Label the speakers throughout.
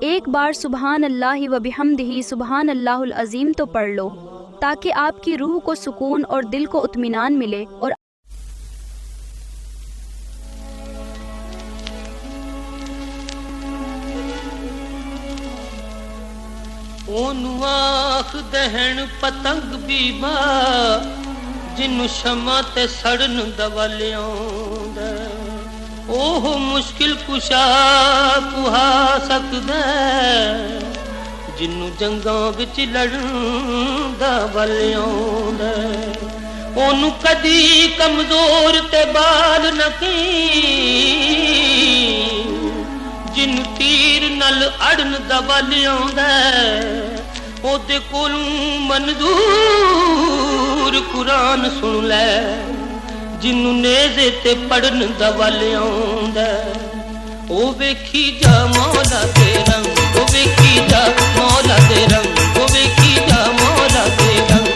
Speaker 1: एक बार सुबहान अल्लाह व बिहम्दिही सुबहान अल्लाहुल अज़ीम तो पढ़ लो, ताकि आपकी रूह को सुकून और दिल को इत्मीनान मिले। और
Speaker 2: ओनू आख दहन पतंग बीबा जिन्नू शमा ते सड़न दवा लियाउंदा, ओह मुश्किल कुशा कुहा सकदा जिन्नू जंगां विच लड़न दवा लियाउंदा। ओनू कदी कमजोर ते बाल न की जिन्नू तीर नल अड़न दवा लियाउंदा। ओदे कोलों मंजूर कुरान सुन लै जिन्नू नेज़े ते पढ़न दवा लियाउंदा। ओ वेखी जा मौला दे रंग, ओ वेखी जा मौला दे रंग, ओ वेखी जा मौला दे रंग।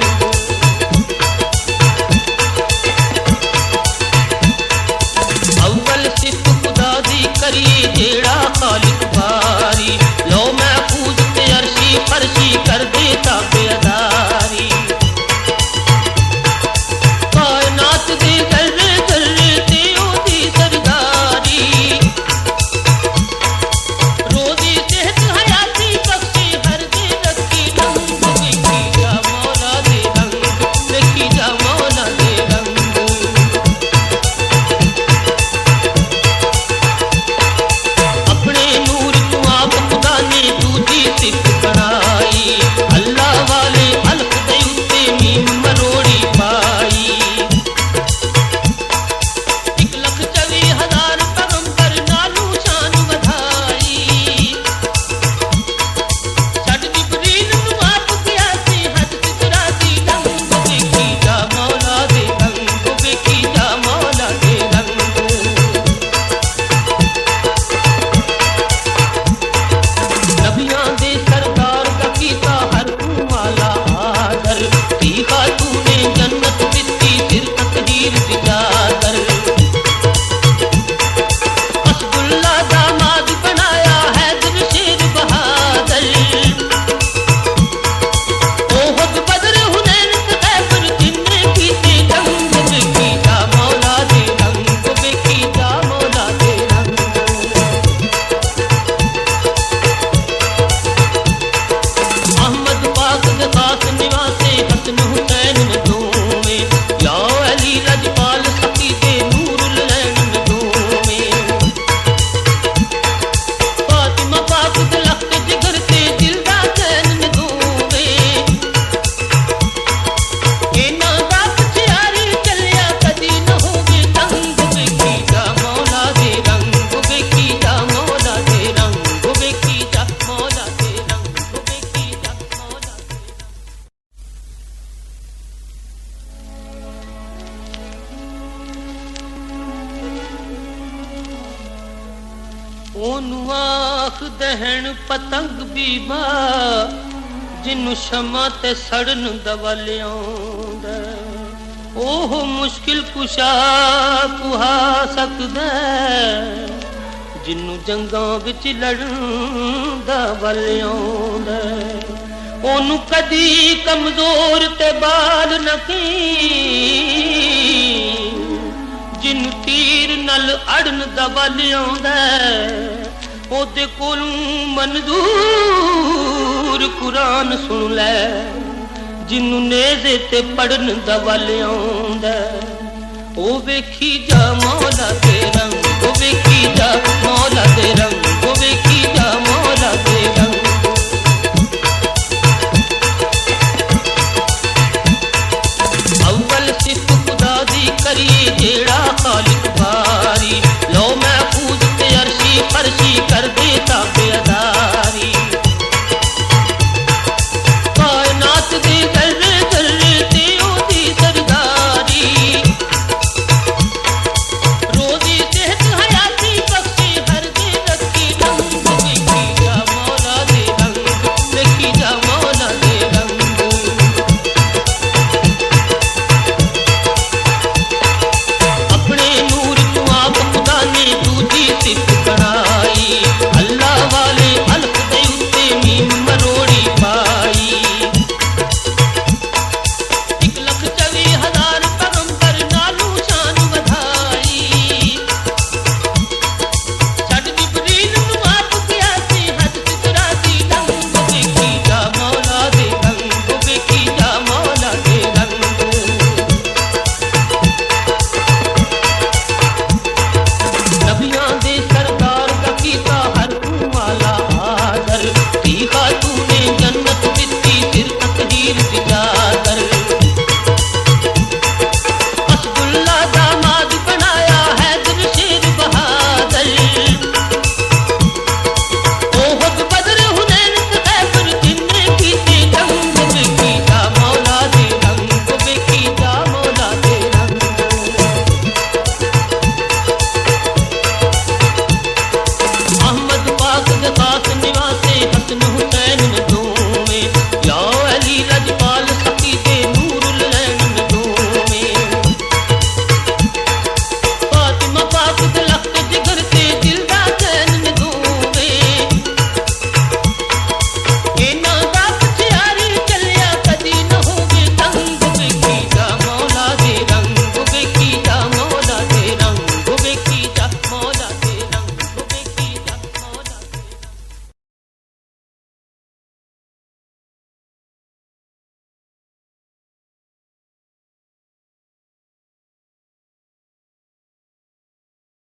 Speaker 2: अव्वल सिर्फ खुदा दी करिए जेड़ा खालिक बारी, लो महफूज ते अर्शी फरशी कर दे ताबेदारी। कायनात दे जर्रे जर्रे ते ओदी सरदारी, रोजी सेहत हयाती बख्शे हर दे रखी रंग। वेखी जा मौला दे रंग, वेखी जा मौला दे रंग। अपने नूर तू आप खुदा ने दूजी सिफ्त बनाई, अल्लाह वाले अलफ दे उत्ते मीम मरोड़ी पाई। 1,24,000 पैगंबर नालू शान वधाई, छड़ जिबरील नू आप गया सी हज सिदरा दी लंग। वेखी जा मौला दे रंग, वेखी जा मौला दे रंग। नबियां दे सरदार दा कीता हर वाला आदर, की खातूने जन्नत दित्ती फिर तकदीर दी चादर। हसबुल्ला दामाद बनाया हैदर शेर बहादुर, ओहद बदर हुनैन ते खैबर जिन्ने कीते जंग। वेखी जा मौला दे रंग, वेखी जा मौला दे रंग। अहमद पाक दे खास निवासे हसन हुसैन ने दोवें, या अली लजपाल सखी दे नूरुल ऐन ने दोवें। फातिमा पाक दे लख्त जिगर ते दिल दा चैन ने दोवें। इन्हां दा पछयारी चलिया कदी न होवे तंग। वेखी जा मौला दे रंग, वेखी जा मौला दे रंग, वेखी जा मौला दे रंग, वेखी जा मौला दे रंग। ओनू आख दहन पतंग बीबा जिन्नू शमा ते सड़न दवा लियाउंदा। ओह मुश्किल कुशा कुहा सकदा जिन्नू जंगां विच लड़न दवा लियाउंदा। ओनू कदी कमजोर ते बाल न की जिन्नू तीर नल अड़न दवा लियाउंदा। ओदे कोलों मंजूर कुरान सुन लै जिन्नू नेज़े ते पढ़न दवा लियाउंदा। ओ वेखी जा मौला दे रंग, ओ वेखी जा